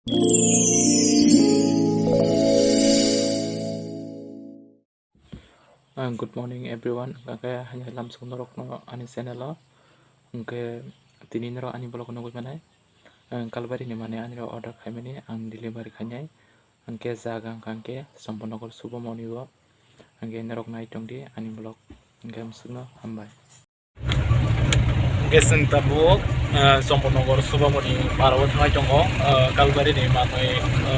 Good morning everyone. Kaya hanya langsung norok no ani channel lo. Ke tini nero ani blog no gimana? Kalbari ni mana ani ro order kami ang delivery kanyai. Angke zagang kangke sampono kol subo moni wo. Angke nerok nai tong di ani blog. Angke musno ambai. Geseng tabuk sampono kol subo moni parawat nai tong go. Kalbari ni mana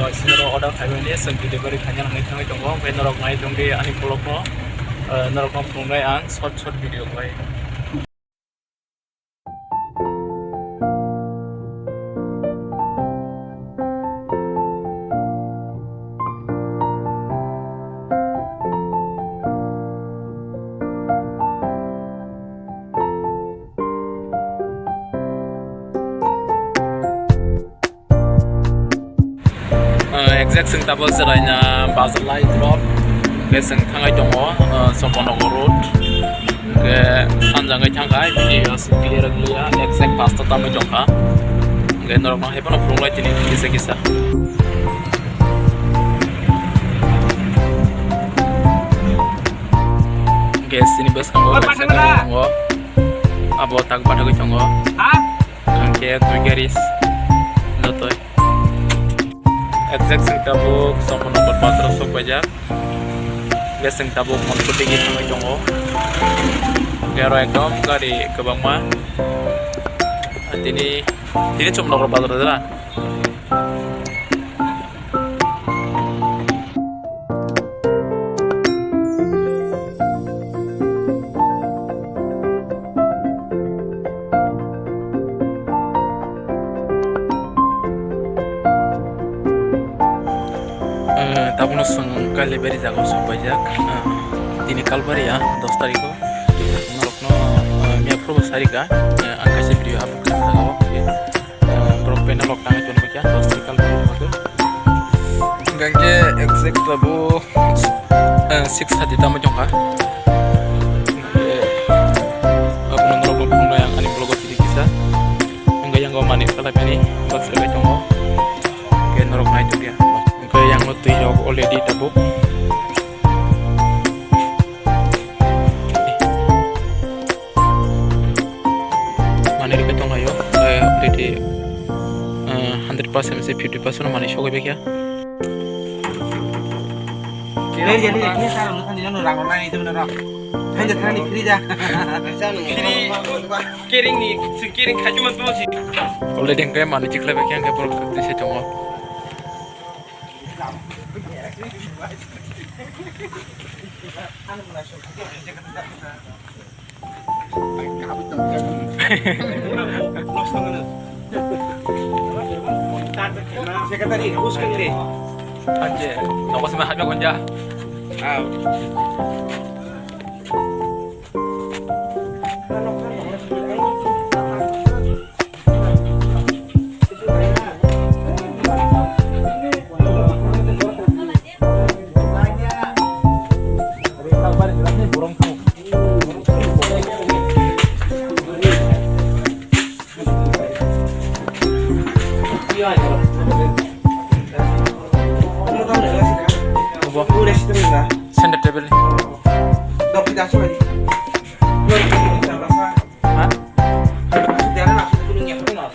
sinero order kami ni sang delivery kanyai nai tong go. Nerok nai tong di ani blog no. Narokam pungai ang short video koi. Exact sing tabel seranya Basel Light Drop. Geseng tangai jongo sampono road ke sanjangai tangkai video clear glia exact pasta tamu jongka ke normal hebono prungai tini kisah ke sini bus kanggo kanggo abo tag pada ke jongo kangke tu garis lotoy exact sing tabuk sampono berpasar sok pajak geseng tabuk mon kutingi tangai jongo gero ekdom gari kebangma tini cum nokro padar dala tabunus kali beri jago sobajak tini kalbari ya 10 tariko norokno mia probo sarika angkasa video upload kan jago pro panel lok tangi chon bakya 10 tariko kalbari mago gangge exact tabu 6 hadi tamu jongka aku norok pungno yang ani blogo tidi kisah enggak yang go mani kala pani pas ga jongo ke norok na itu dia yang ngotu jog already tabuk mana di ketong ayo already 100% से 50% mana show ya jadi ini sekarang kan dia orang online itu benar hanya kan free dah kiring nih kiring cuma tuh sih already kayak mana cikla bekian kayak produk itu sih cuma Sekretari, buskan deh. Aja, nopo sama hanya konja. Send table. Dok kita coba di. Hah? Dia nak kuningnya benar.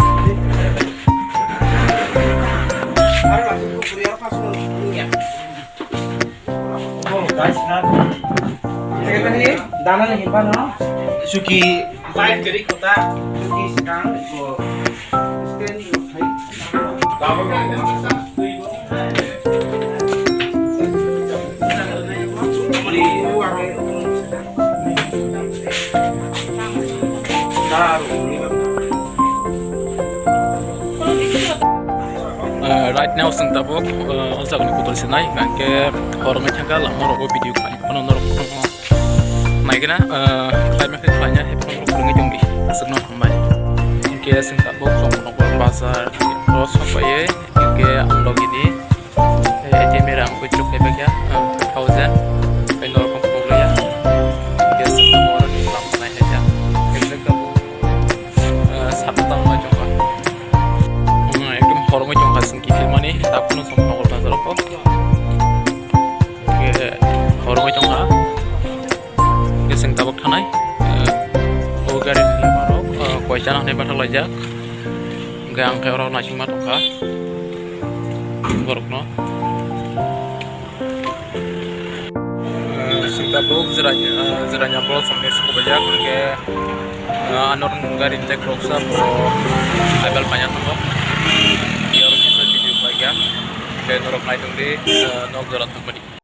Ada masuk kuliah pas kuningnya. Oh, guys, nah. Sekretari, dana nih himpan no. Suki baik dari kota Suki sekarang itu screen hai. Kamu right now sang tabuk also ni putol sinai ngke horong changgal moro video kali kono norok mai kena climate fanya he kono kurang jongbi asno hambai ngke sang tabuk kono pasar terus apa ye ngke amlog ini merang kucuk hebek ya 1000 penor kono ya ngke sang tabuk orang Islam naik aja ngke tabuk 7 tahun macam horong jong kasing ki film mani tak pun sama nongol pasar kok ke orang itu nggak ke sing tabak tanai gari marok koi jangan nih pasar lajak gang ke orang nasi matok kah borok no sing tabuk zeranya bol sampai suku bajak ke anor gari cek roksa pro level banyak tuh dia harus bisa video bagian kayak norok naik di nok 200 menit